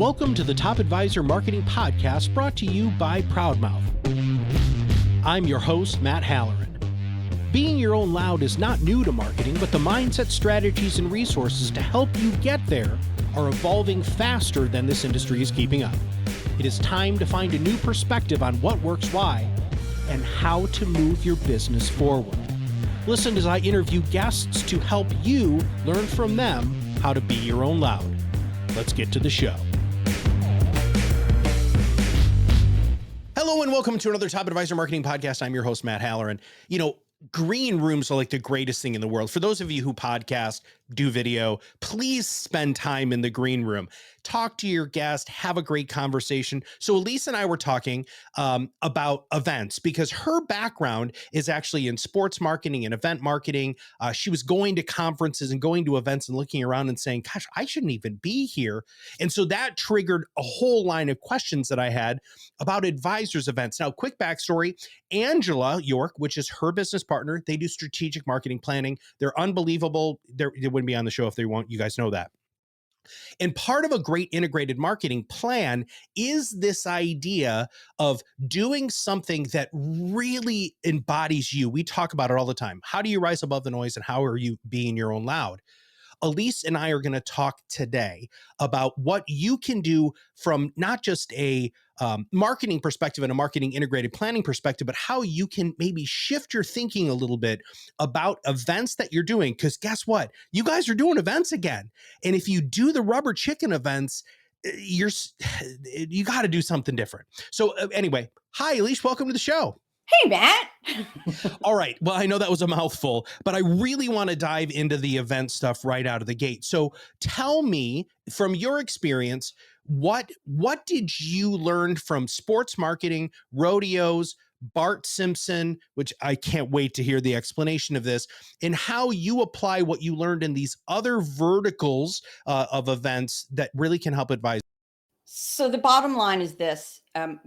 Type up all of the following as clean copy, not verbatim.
Welcome to the Top Advisor Marketing Podcast brought to you by ProudMouth. I'm your host, Matt Halloran. Being your own loud is not new to marketing, but the mindset, strategies, and resources to help you get there are evolving faster than this industry is keeping up. It is time to find a new perspective on what works why and how to move your business forward. Listen as I interview guests to help you learn from them how to be your own loud. Let's get to the show. Hello and welcome to another Top Advisor Marketing Podcast. I'm your host, Matt Halloran. Green rooms are like the greatest thing in the world. For those of you who podcast, do video, please spend time in the green room. Talk to your guest, have a great conversation. So Elyse and I were talking about events because her background is actually in sports marketing and event marketing. She was going to conferences and going to events and looking around and saying, gosh, I shouldn't even be here. And so that triggered a whole line of questions that I had about advisors events. Now, quick backstory, Angela York, which is her business partner, they do strategic marketing planning. They're unbelievable. They wouldn't be on the show if they weren't. You guys know that. And part of a great integrated marketing plan is this idea of doing something that really embodies you. We talk about it all the time. How do you rise above the noise and how are you being your own loud? Elyse and I are going to talk today about what you can do from not just a marketing perspective and a marketing integrated planning perspective, but how you can maybe shift your thinking a little bit about events that you're doing. Because guess what? You guys are doing events again. And if you do the rubber chicken events, you got to do something different. So anyway, hi, Elyse. Welcome to the show. Hey, Matt. All right. Well, I know that was a mouthful, but I really want to dive into the event stuff right out of the gate. So tell me, from your experience, what did you learn from sports marketing, rodeos, Bart Simpson, which I can't wait to hear the explanation of this, and how you apply what you learned in these other verticals of events that really can help advise? So the bottom line is this.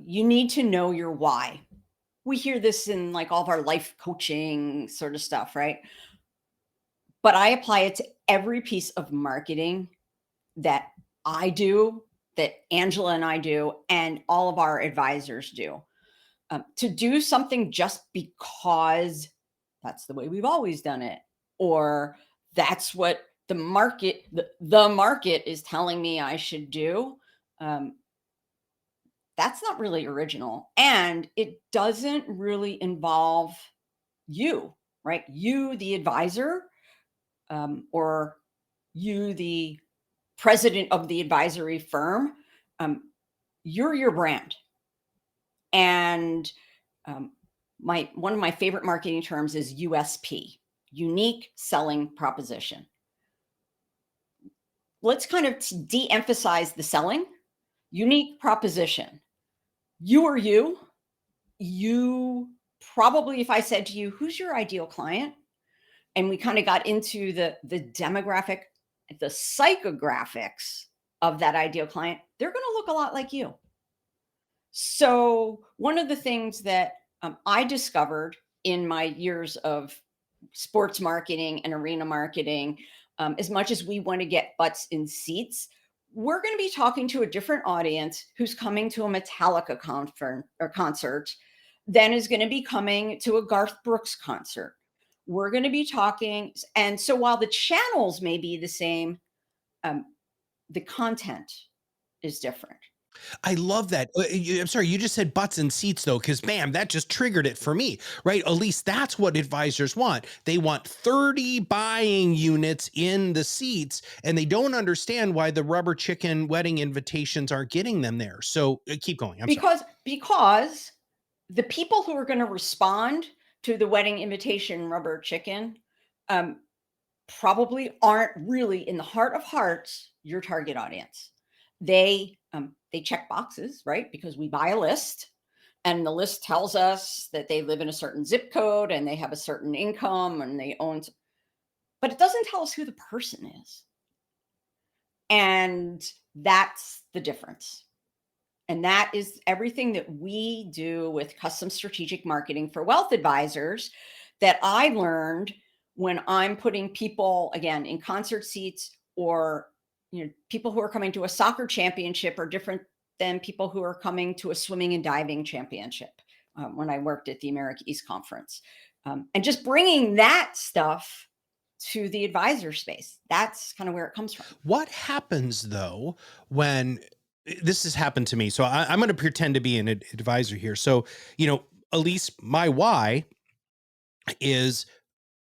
You need to know your why. We hear this in like all of our life coaching sort of stuff, right? But I apply it to every piece of marketing that I do, that Angela and I do, and all of our advisors do. To do something just because that's the way we've always done it, or that's what the market is telling me I should do. That's not really original. And it doesn't really involve you, right? You, the advisor, or you, the president of the advisory firm. You're your brand. And one of my favorite marketing terms is USP, unique selling proposition. Let's kind of de-emphasize the selling. Unique proposition. You are you. You probably, if I said to you, who's your ideal client? And we kind of got into the demographic, the psychographics of that ideal client, they're going to look a lot like you. So one of the things that I discovered in my years of sports marketing and arena marketing, as much as we want to get butts in seats, we're going to be talking to a different audience who's coming to a Metallica concert than is going to be coming to a Garth Brooks concert. We're going to be talking. And so while the channels may be the same, the content is different. I love that. I'm sorry, you just said butts and seats though, because bam, that just triggered it for me, right? At least that's what advisors want. They want 30 buying units in the seats, and they don't understand why the rubber chicken wedding invitations aren't getting them there. So keep going. Because the people who are going to respond to the wedding invitation rubber chicken probably aren't really, in the heart of hearts, your target audience. They check boxes, right? Because we buy a list and the list tells us that they live in a certain zip code and they have a certain income and they own, but it doesn't tell us who the person is. And that's the difference. And that is everything that we do with custom strategic marketing for wealth advisors that I learned when I'm putting people, again, in concert seats or people who are coming to a soccer championship are different than people who are coming to a swimming and diving championship. When I worked at the America East Conference, and just bringing that stuff to the advisor space, that's kind of where it comes from. What happens though when this has happened to me? So I'm going to pretend to be an advisor here. So, Elyse, my why is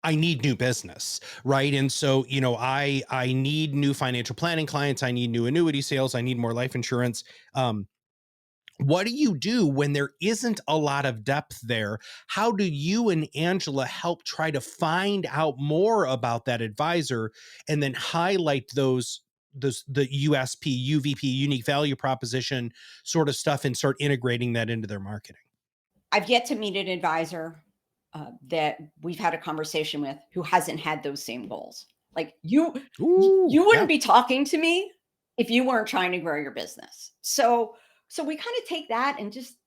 I need new business, right? And so, I need new financial planning clients. I need new annuity sales. I need more life insurance. What do you do when there isn't a lot of depth there? How do you and Angela help try to find out more about that advisor and then highlight the USP, UVP, unique value proposition sort of stuff and start integrating that into their marketing? I've yet to meet an advisor that we've had a conversation with who hasn't had those same goals. Like Ooh, you yeah. wouldn't be talking to me if you weren't trying to grow your business. So we kind of take that and just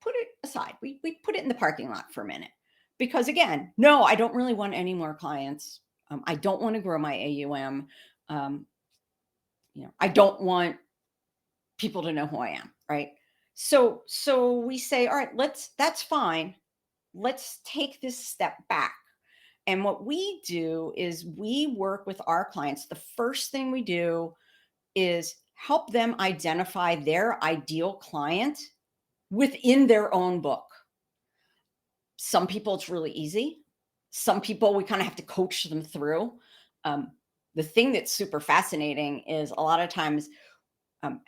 put it aside. We put it in the parking lot for a minute because again, no, I don't really want any more clients. I don't want to grow my AUM. Um, I don't want people to know who I am, right? So we say, all right, that's fine. Let's take this step back. And what we do is we work with our clients. The first thing we do is help them identify their ideal client within their own book. Some people, it's really easy. Some people, we kind of have to coach them through. Um, the thing that's super fascinating is a lot of times um,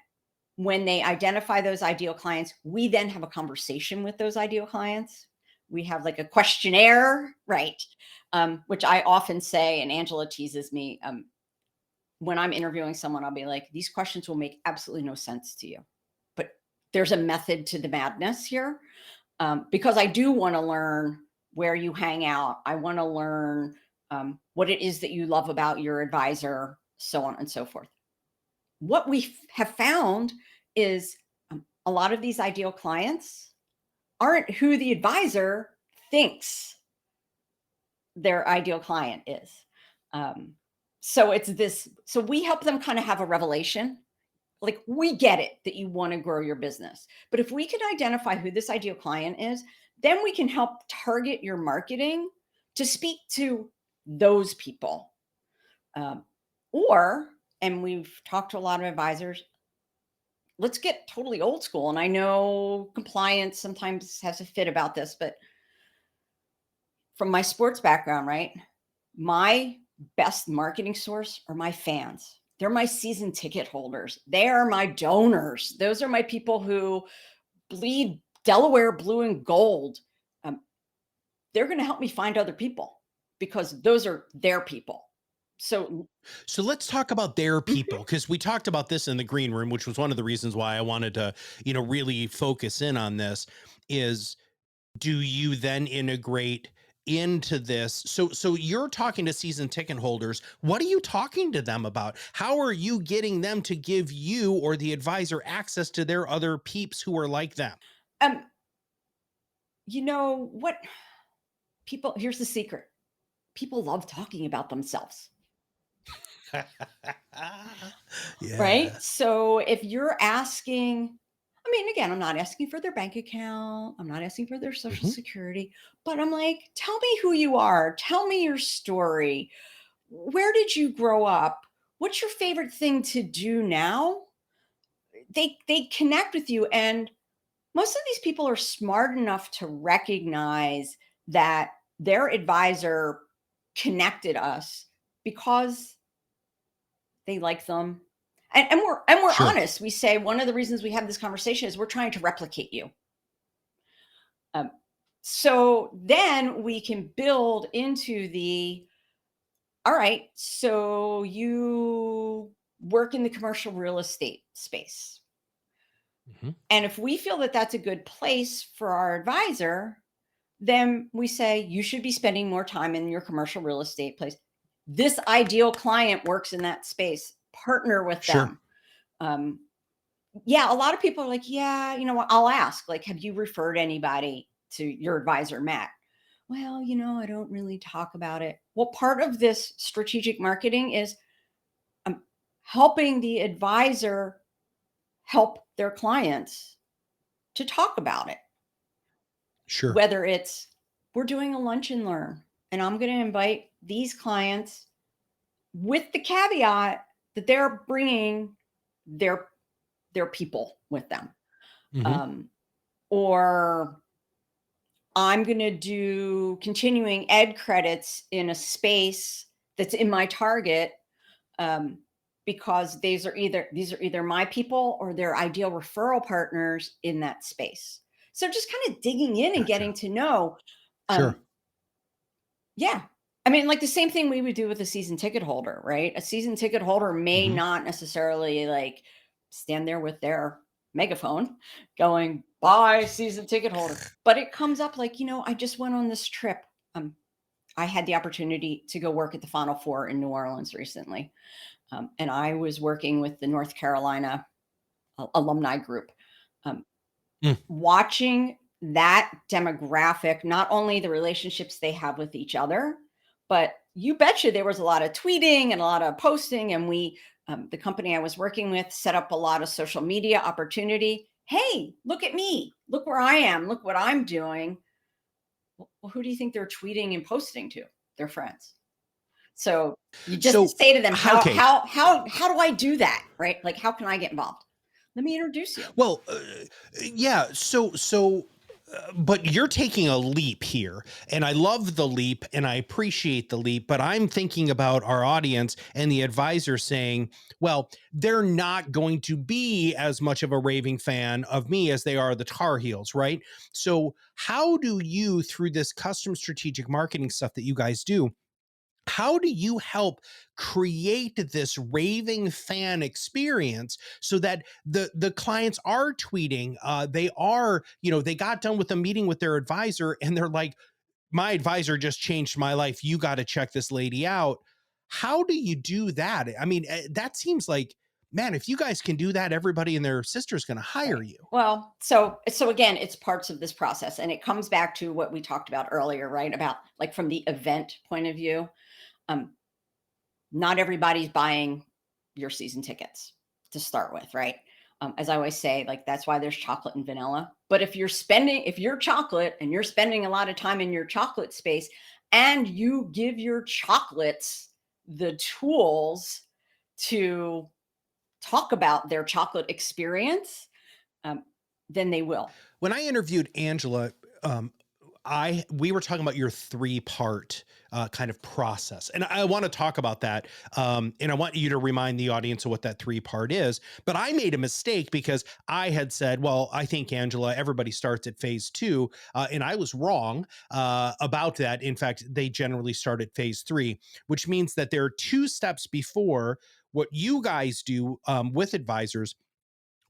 when they identify those ideal clients, we then have a conversation with those ideal clients. We have like a questionnaire, right? Which I often say, and Angela teases me, when I'm interviewing someone, I'll be like, these questions will make absolutely no sense to you. But there's a method to the madness here, because I do want to learn where you hang out. I want to learn what it is that you love about your advisor, so on and so forth. What we have found is a lot of these ideal clients aren't who the advisor thinks their ideal client is. So it's this, so we help them kind of have a revelation. Like, we get it that you want to grow your business, but if we could identify who this ideal client is, then we can help target your marketing to speak to those people. And we've talked to a lot of advisors, let's get totally old school. And I know compliance sometimes has a fit about this, but from my sports background, right? My best marketing source are my fans. They're my season ticket holders. They are my donors. Those are my people who bleed Delaware blue and gold. They're going to help me find other people because those are their people. So let's talk about their people, because we talked about this in the green room, which was one of the reasons why I wanted to, really focus in on this. Is do you then integrate into this? So you're talking to season ticket holders. What are you talking to them about? How are you getting them to give you or the advisor access to their other peeps who are like them? um, you know what? People, here's the secret. People love talking about themselves. Yeah. Right? So if you're asking, I mean, again, I'm not asking for their bank account, I'm not asking for their social Mhm. security, but I'm like, tell me who you are, tell me your story. Where did you grow up? What's your favorite thing to do now? They connect with you, and most of these people are smart enough to recognize that their advisor connected us because they like them. And we're Sure. honest. We say one of the reasons we have this conversation is we're trying to replicate you. Um, so then we can build into the, all right, so you work in the commercial real estate space. Mhm. And if we feel that that's a good place for our advisor, then we say you should be spending more time in your commercial real estate place. This ideal client works in that space. Partner with Sure. them. Um, yeah, a lot of people are like, yeah, you know what? I'll ask, like, have you referred anybody to your advisor, Matt? Well, I don't really talk about it. Well, part of this strategic marketing is, um, helping the advisor help their clients to talk about it. Sure. Whether it's we're doing a lunch and learn, and I'm going to invite these clients with the caveat that they're bringing their people with them. Hmm. Um, or I'm going to do continuing ed credits in a space that's in my target, um, because these are either my people or their ideal referral partners in that space. So just kind of digging in and Gotcha. getting to know. Sure. Um, yeah. I mean, like the same thing we would do with a season ticket holder, right? A season ticket holder may Hmm. not necessarily like stand there with their megaphone going, buy season ticket holder. But it comes up like, I just went on this trip. Um, I had the opportunity to go work at the Final Four in New Orleans recently. And I was working with the North Carolina alumni group. Um, Mm. Watching that demographic, not only the relationships they have with each other, but you betcha there was a lot of tweeting and a lot of posting. And the company I was working with set up a lot of social media opportunity. Hey, look at me. Look where I am. Look what I'm doing. Well, who do you think they're tweeting and posting to? Their friends. So you just So, say to them, okay. how do I do that? Right? Like, how can I get involved? Let me introduce you. Well, yeah. But you're taking a leap here, and I love the leap, and I appreciate the leap. But I'm thinking about our audience and the advisor saying, "Well, they're not going to be as much of a raving fan of me as they are the Tar Heels, right?" So, how do you, through this custom strategic marketing stuff that you guys do? How do you help create this raving fan experience so that the clients are tweeting, they are, they got done with a meeting with their advisor and they're like, my advisor just changed my life, you got to check this lady out. How do you do that? I mean, that seems like, man, if you guys can do that, everybody and their sister's going to hire Right. you. Well, so again, it's parts of this process, and it comes back to what we talked about earlier, right? About like from the event point of view. Um, Not everybody's buying your season tickets to start with, right? As I always say, like that's why there's chocolate and vanilla. But if you're chocolate and you're spending a lot of time in your chocolate space and you give your chocolates the tools to talk about their chocolate experience, um, then they will. When I interviewed Angela, um, we were talking about your three-part kind of process, and I want to talk about that. And I want you to remind the audience of what that three-part is. But I made a mistake because I had said, "Well, I think Angela, everybody starts at phase two," and I was wrong about that. In fact, they generally start at phase three, which means that there are two steps before what you guys do with advisors,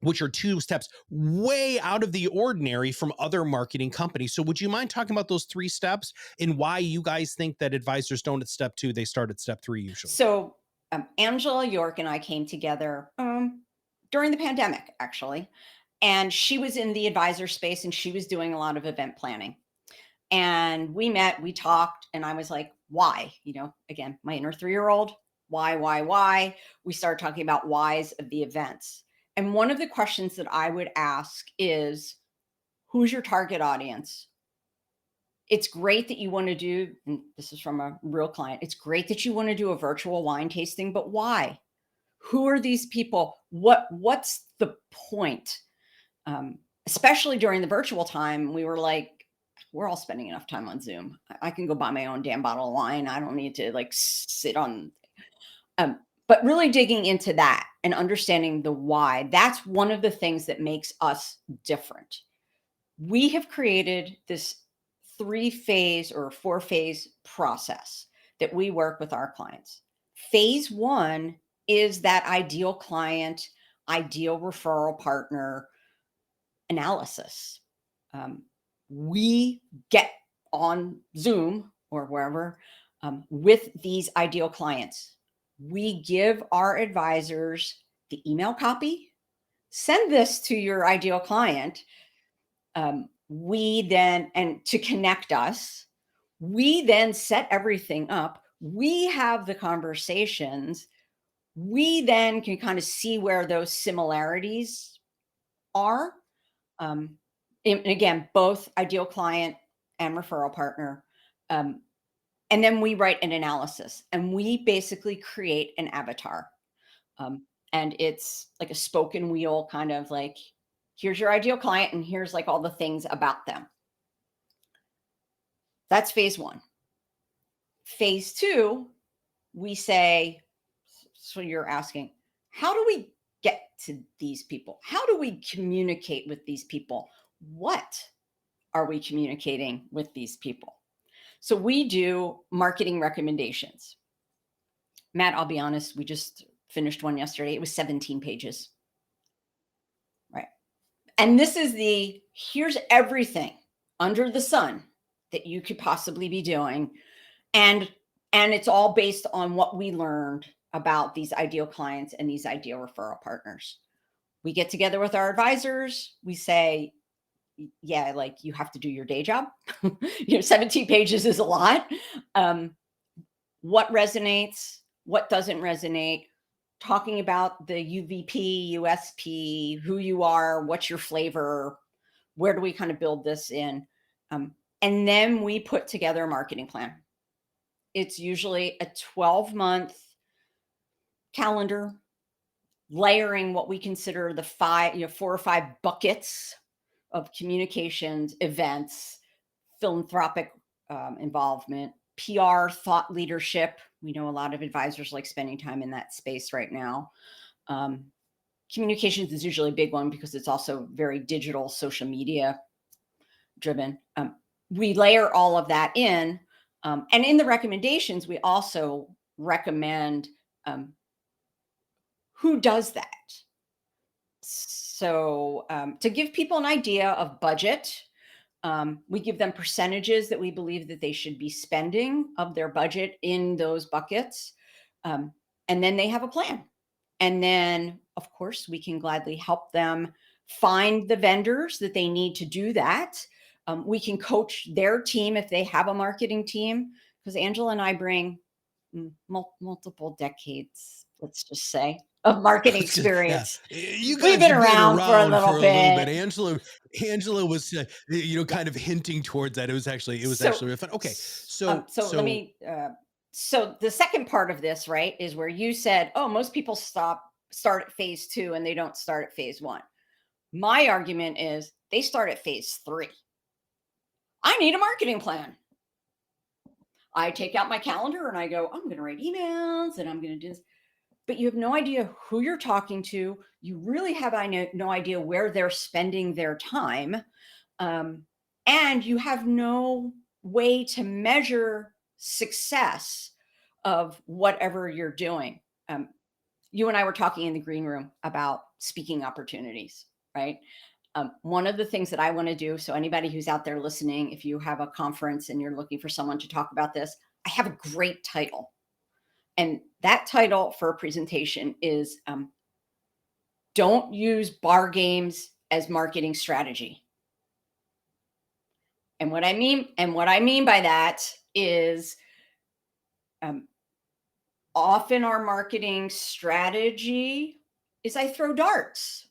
which are two steps way out of the ordinary from other marketing companies. So would you mind talking about those three steps and why you guys think that advisors don't at step two, they start at step three usually? So Angela York and I came together during the pandemic, actually. And she was in the advisor space and she was doing a lot of event planning. And we met, we talked, and I was like, why? Again, my inner 3-year-old, why? We started talking about whys of the events. And one of the questions that I would ask is, who's your target audience? It's great that you want to do, and this is from a real client, it's great that you want to do a virtual wine tasting, but why? Who are these people? What's the point? Especially during the virtual time, we were like, we're all spending enough time on Zoom. I can go buy my own damn bottle of wine. I don't need to like sit on. Um, but really digging into that and understanding the why, that's one of the things that makes us different. We have created this 3-phase or 4-phase process that we work with our clients. Phase 1 is that ideal client, ideal referral partner analysis. Um, we get on Zoom or wherever with these ideal clients. We give our advisors the email copy. Send this to your ideal client. We then, and to connect us, we then set everything up. We have the conversations. We then can kind of see where those similarities are. Um, and again, both ideal client and referral partner. Um, and then we write an analysis and we basically create an avatar. Um, and it's like a spoken wheel, kind of like, here's your ideal client, and here's like all the things about them. That's phase one. Phase two, we say, so you're asking, how do we get to these people? How do we communicate with these people? What are we communicating with these people? So we do marketing recommendations. Matt, I'll be honest, we just finished one yesterday. It was 17 pages. Right. And this is here's everything under the sun that you could possibly be doing. And it's all based on what we learned about these ideal clients and these ideal referral partners. We get together with our advisors. We say, yeah, like you have to do your day job. 17 pages is a lot. What resonates, what doesn't resonate, talking about the UVP, USP, who you are, what's your flavor, where do we kind of build this in? And then we put together a marketing plan. It's usually a 12-month calendar, layering what we consider the 4 or 5 buckets of communications, events, philanthropic involvement, PR, thought leadership. We know a lot of advisors like spending time in that space right now. Communications is usually a big one because it's also very digital, social media driven. We layer all of that in. And in the recommendations, we also recommend who does that. So to give people an idea of budget, we give them percentages that we believe that they should be spending of their budget in those buckets. And then they have a plan. And then, of course, we can gladly help them find the vendors that they need to do that. We can coach their team if they have a marketing team, because Angela and I bring multiple decades, let's just say, of marketing Yeah, experience. you We've guys been have been around for a around little for a little bit. bit. Angela was, Yeah. kind of hinting towards that. It was actually So, really fun. Okay, so let so me. So the second part of this, right, is where you said, "Oh, most people start at phase two and they don't start at phase one." My argument is they start at phase three. I need a marketing plan. I take out my calendar and I go, I'm going to write emails and I'm going to do this. But you have no idea who you're talking to. You really have no idea where they're spending their time. And you have no way to measure success of whatever you're doing. You and I were talking in the green room about speaking opportunities, right? One of the things that I want to do, so anybody who's out there listening, if you have a conference and you're looking for someone to talk about this, I have a great title. And that title for a presentation is Don't Use Bar Games as Marketing Strategy. And what I mean by that is often our marketing strategy is I throw darts.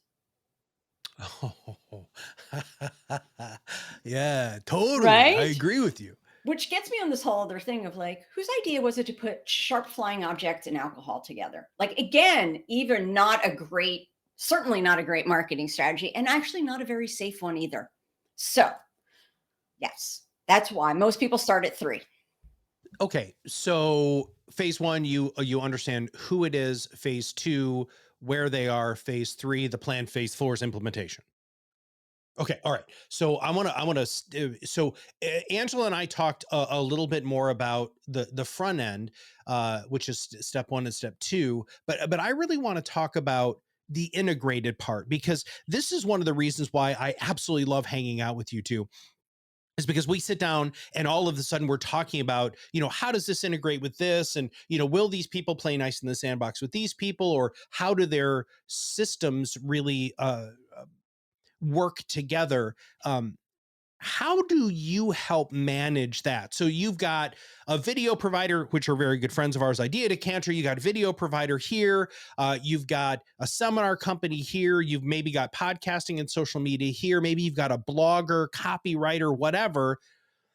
oh, yeah, totally. I Right? agree with you. Which gets me on this whole other thing of like, whose idea was it to put sharp flying objects and alcohol together? Like, again, even certainly not a great marketing strategy, and actually not a very safe one either. So, yes, that's why most people start at 3. Okay, so phase one, you understand who it is. Phase two, where they are. Phase three, the plan. Phase four is implementation. Okay, all right. So Angela and I talked a little bit more about the front end, which is step one and step two. But I really want to talk about the integrated part, because this is one of the reasons why I absolutely love hanging out with you two, is because we sit down and all of a sudden we're talking about, how does this integrate with this? And, will these people play nice in the sandbox with these people, or how do their systems really work together? Um, how do you help manage that? So you've got a video provider, which are very good friends of ours, Idea Decanter. You got a video provider here. You've got a seminar company here. You've maybe got podcasting and social media here. Maybe you've got a blogger, copywriter, whatever.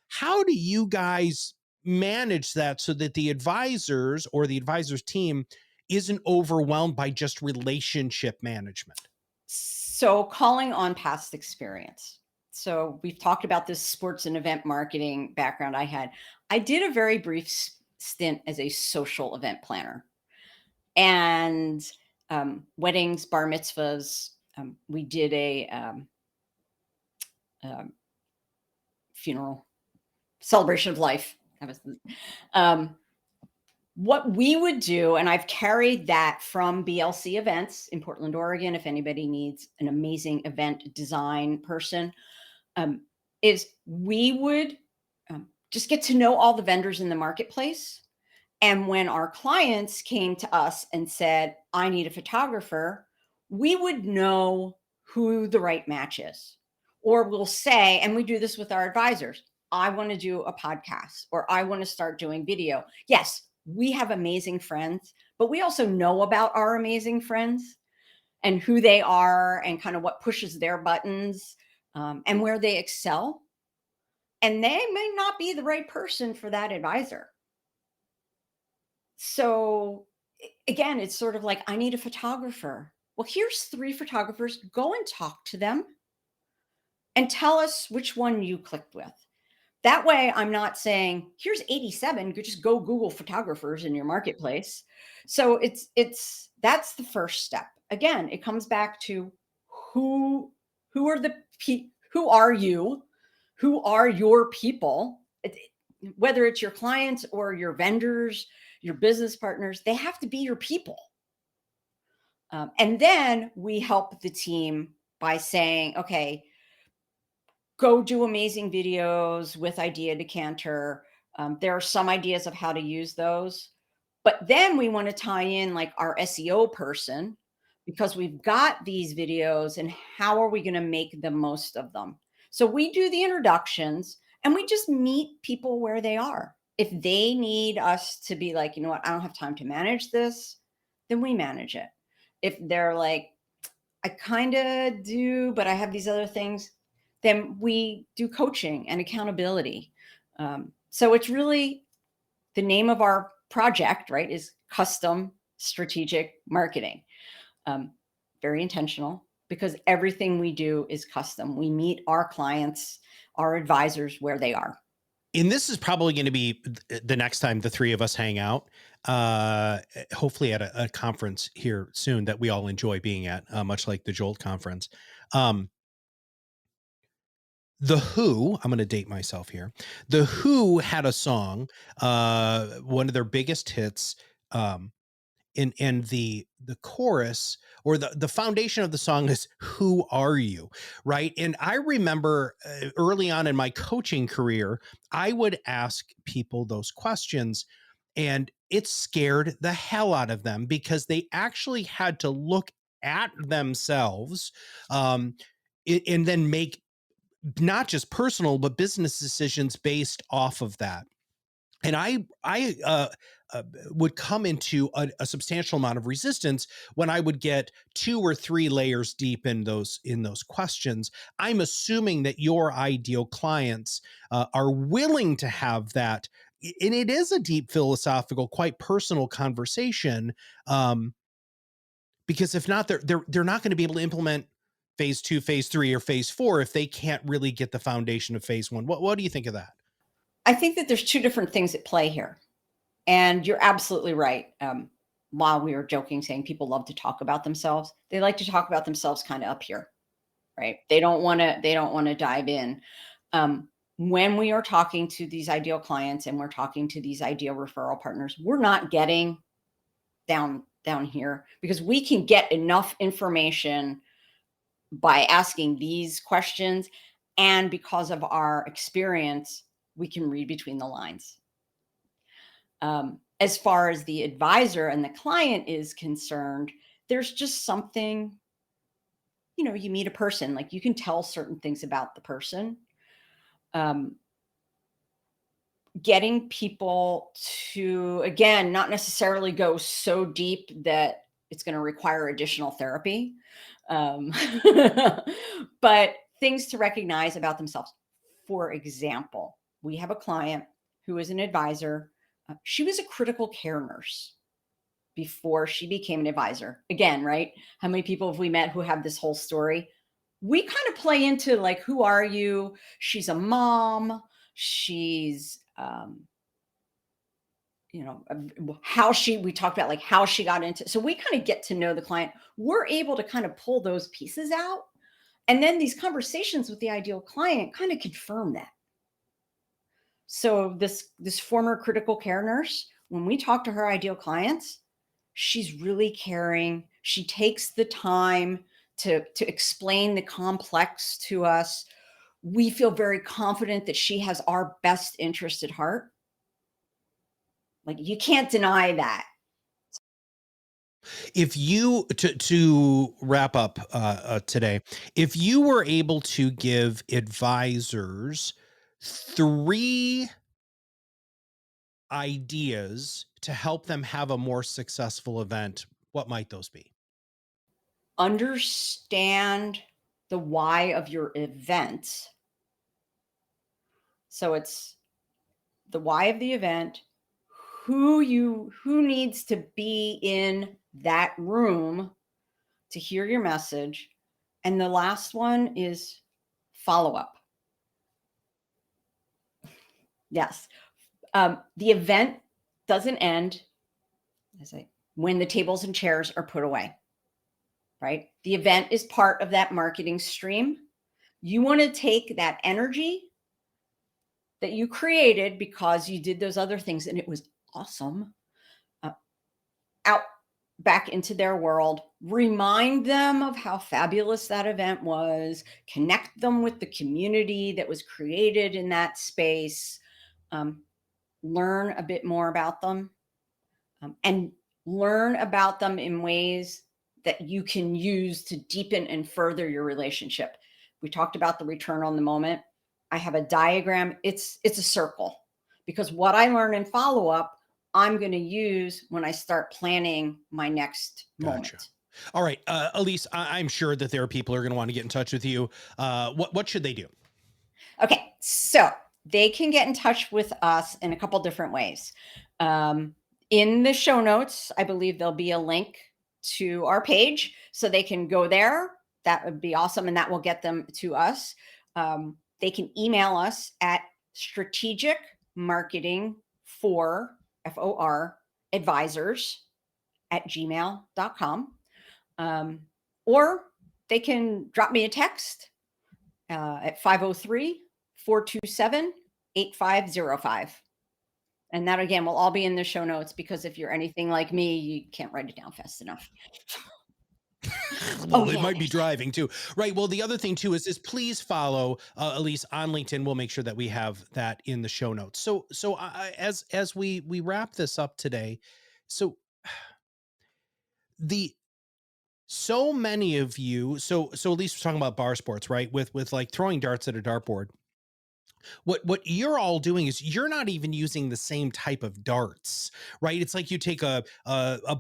How do you guys manage that so that the advisors or the advisors team isn't overwhelmed by just relationship management? So calling on past experience. So we've talked about this sports and event marketing background I had. I did a very brief stint as a social event planner and weddings, bar mitzvahs. We did a um, funeral celebration of life. That was um, what we would do, and I've carried that from BLC events in Portland, Oregon. If anybody needs an amazing event design person, um, is we would just get to know all the vendors in the marketplace. And when our clients came to us and said, I need a photographer, we would know who the right match is. Or we'll say, and we do this with our advisors, I want to do a podcast or I want to start doing video. Yes, we have amazing friends, but we also know about our amazing friends and who they are and kind of what pushes their buttons and where they excel. And they may not be the right person for that advisor. So again, it's sort of like, I need a photographer. Well, here's 3 photographers. Go and talk to them and tell us which one you clicked with. That way, I'm not saying, here's 87, just go Google photographers in your marketplace. So it's that's the first step. Again, it comes back to who are who are you? Who are your people? Whether it's your clients or your vendors, your business partners, they have to be your people. And then we help the team by saying, okay, go do amazing videos with Idea Decanter. There are some ideas of how to use those. But then we want to tie in like our SEO person because we've got these videos and how are we going to make the most of them? So we do the introductions and we just meet people where they are. If they need us to be like, you know what, I don't have time to manage this, then we manage it. If they're like, I kind of do, but I have these other things, then we do coaching and accountability. So it's really the name of our project, right, is custom strategic marketing. Um, Very intentional because everything we do is custom. We meet our clients, our advisors where they are. And this is probably going to be the next time the three of us hang out, hopefully at a conference here soon that we all enjoy being at, much like the Jolt conference. Um, the Who, I'm going to date myself here. The Who had a song, one of their biggest hits, um, and the chorus or the foundation of the song is "Who are you?" Right? And I remember early on in my coaching career, I would ask people those questions, and it scared the hell out of them because they actually had to look at themselves, um, and then make not just personal but business decisions based off of that. And I would come into a substantial amount of resistance when I would get 2 or 3 layers deep in those questions. I'm assuming that your ideal clients are willing to have that, and it is a deep philosophical, quite personal conversation. Um, because if not, they're not going to be able to implement phase 2, phase 3, or phase 4 if they can't really get the foundation of phase 1. What do you think of that? I think that there's 2 different things at play here. And you're absolutely right. While we were joking, saying people love to talk about themselves, they like to talk about themselves kind of up here, right? They don't want to dive in. When we are talking to these ideal clients and we're talking to these ideal referral partners, we're not getting down here because we can get enough information by asking these questions. And because of our experience, we can read between the lines. As far as the advisor and the client is concerned, there's just something, you know, you meet a person, like you can tell certain things about the person. Um, Getting people to, again, not necessarily go so deep that it's going to require additional therapy, um, but things to recognize about themselves. For example, we have a client who is an advisor. She was a critical care nurse before she became an advisor. Again, right? How many people have we met who have this whole story? We kind of play into like, who are you? She's a mom. She's, how we talked about like how she got into, so we kind of get to know the client. We're able to kind of pull those pieces out. And then these conversations with the ideal client kind of confirm that. So this former critical care nurse, when we talk to her ideal clients, she's really caring. She takes the time to explain the complex to us. We feel very confident that she has our best interest at heart. Like, you can't deny that. If you to wrap up today, if you were able to give advisors three ideas to help them have a more successful event, what might those be? Understand the why of your event. So it's the why of the event, who needs to be in that room to hear your message. And the last one is follow up. Yes. The event doesn't end as when the tables and chairs are put away, right? The event is part of that marketing stream. You want to take that energy that you created because you did those other things and it was awesome, out back into their world, remind them of how fabulous that event was, connect them with the community that was created in that space, learn a bit more about them, and learn about them in ways that you can use to deepen and further your relationship. We talked about the return on the moment. I have a diagram. It's a circle, because what I learn in follow up, I'm going to use when I start planning my next Gotcha. moment. All right, Elyse, I'm sure that there are people who are going to want to get in touch with you. What should they do? Okay, so they can get in touch with us in a couple different ways. In the show notes, I believe there'll be a link to our page, so they can go there. That would be awesome, and that will get them to us. They can email us at strategic marketing for FOR advisors at gmail.com. Or they can drop me a text at 503-427-8505. And that, again, will all be in the show notes, because if you're anything like me, you can't write it down fast enough. Well, Oh, they yeah. might be driving too, right? Well, the other thing too is please follow Elyse on LinkedIn. We'll make sure that we have that in the show notes. So as we wrap this up today, so the so many of you, so at least we're talking about bar sports, right? With like throwing darts at a dartboard. What you're all doing is you're not even using the same type of darts, right? It's like you take a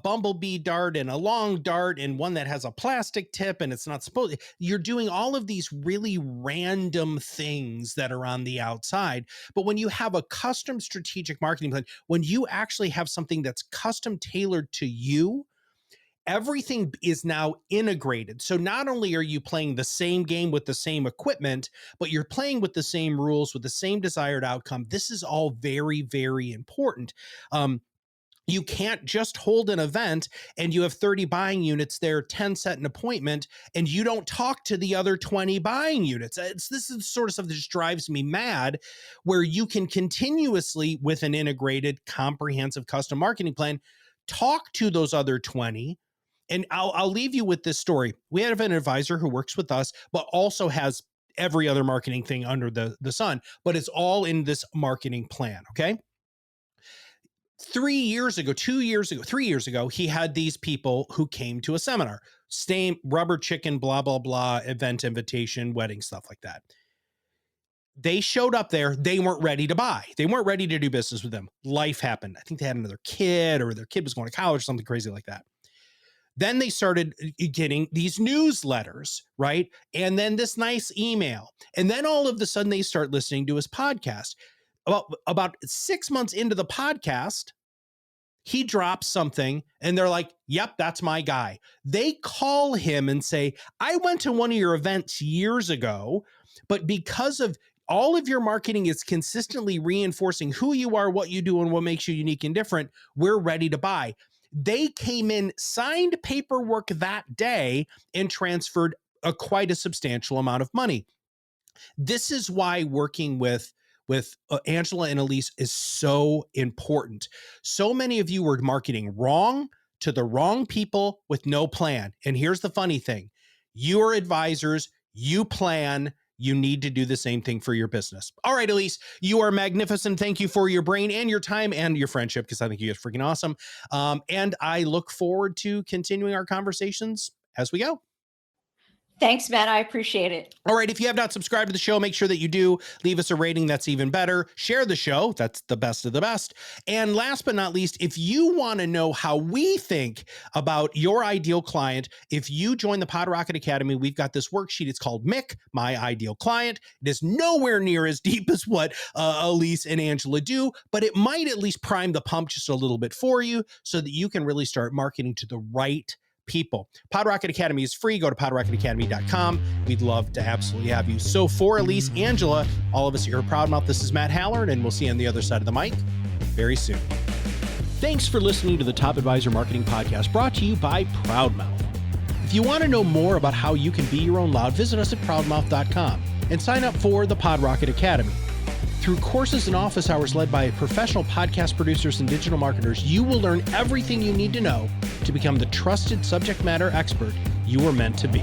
bumblebee dart and a long dart and one that has a plastic tip and it's not supposed. You're doing all of these really random things that are on the outside. But when you have a custom strategic marketing plan, when you actually have something that's custom tailored to you, everything is now integrated. So not only are you playing the same game with the same equipment, but you're playing with the same rules with the same desired outcome. This is all very, very important. You can't just hold an event and you have 30 buying units there, 10 set an appointment, and you don't talk to the other 20 buying units. This is the sort of stuff that just drives me mad, where you can continuously, with an integrated, comprehensive custom marketing plan, talk to those other 20. And I'll leave you with this story. We have an advisor who works with us, but also has every other marketing thing under the sun, but it's all in this marketing plan. Okay. 3 years ago, 2 years ago, 3 years ago, he had these people who came to a seminar, same rubber chicken, blah, blah, blah, event invitation, wedding, stuff like that. They showed up there. They weren't ready to buy. They weren't ready to do business with them. Life happened. I think they had another kid, or their kid was going to college, something crazy like that. Then they started getting these newsletters, right? And then this nice email. And then all of a sudden they start listening to his podcast. About 6 months into the podcast, he drops something and they're like, yep, that's my guy. They call him and say, I went to one of your events years ago, but because of all of your marketing is consistently reinforcing who you are, what you do, and what makes you unique and different, we're ready to buy. They came in, signed paperwork that day, and transferred quite a substantial amount of money. This is why working with Angela and Elyse is so important. So many of you were marketing wrong to the wrong people with no plan. And here's the funny thing. You are advisors, you plan, you need to do the same thing for your business. All right, Elyse, you are magnificent. Thank you for your brain and your time and your friendship, because I think you guys are freaking awesome. And I look forward to continuing our conversations as we go. Thanks, Matt. I appreciate it. All right. If you have not subscribed to the show, make sure that you do. Leave us a rating. That's even better. Share the show. That's the best of the best. And last but not least, if you want to know how we think about your ideal client, if you join the PodRocket Academy, we've got this worksheet. It's called MIC, My Ideal Client. It is nowhere near as deep as what Elyse and Angela do, but it might at least prime the pump just a little bit for you so that you can really start marketing to the right people. PodRocket Academy is free. Go to podrocketacademy.com. We'd love to absolutely have you. So for Elyse, Angela, all of us here at ProudMouth, this is Matt Halloran, and we'll see you on the other side of the mic very soon. Thanks for listening to the Top Advisor Marketing Podcast, brought to you by ProudMouth. If you want to know more about how you can be your own loud, visit us at proudmouth.com and sign up for the PodRocket Academy. Through courses and office hours led by professional podcast producers and digital marketers, you will learn everything you need to know to become the trusted subject matter expert you were meant to be.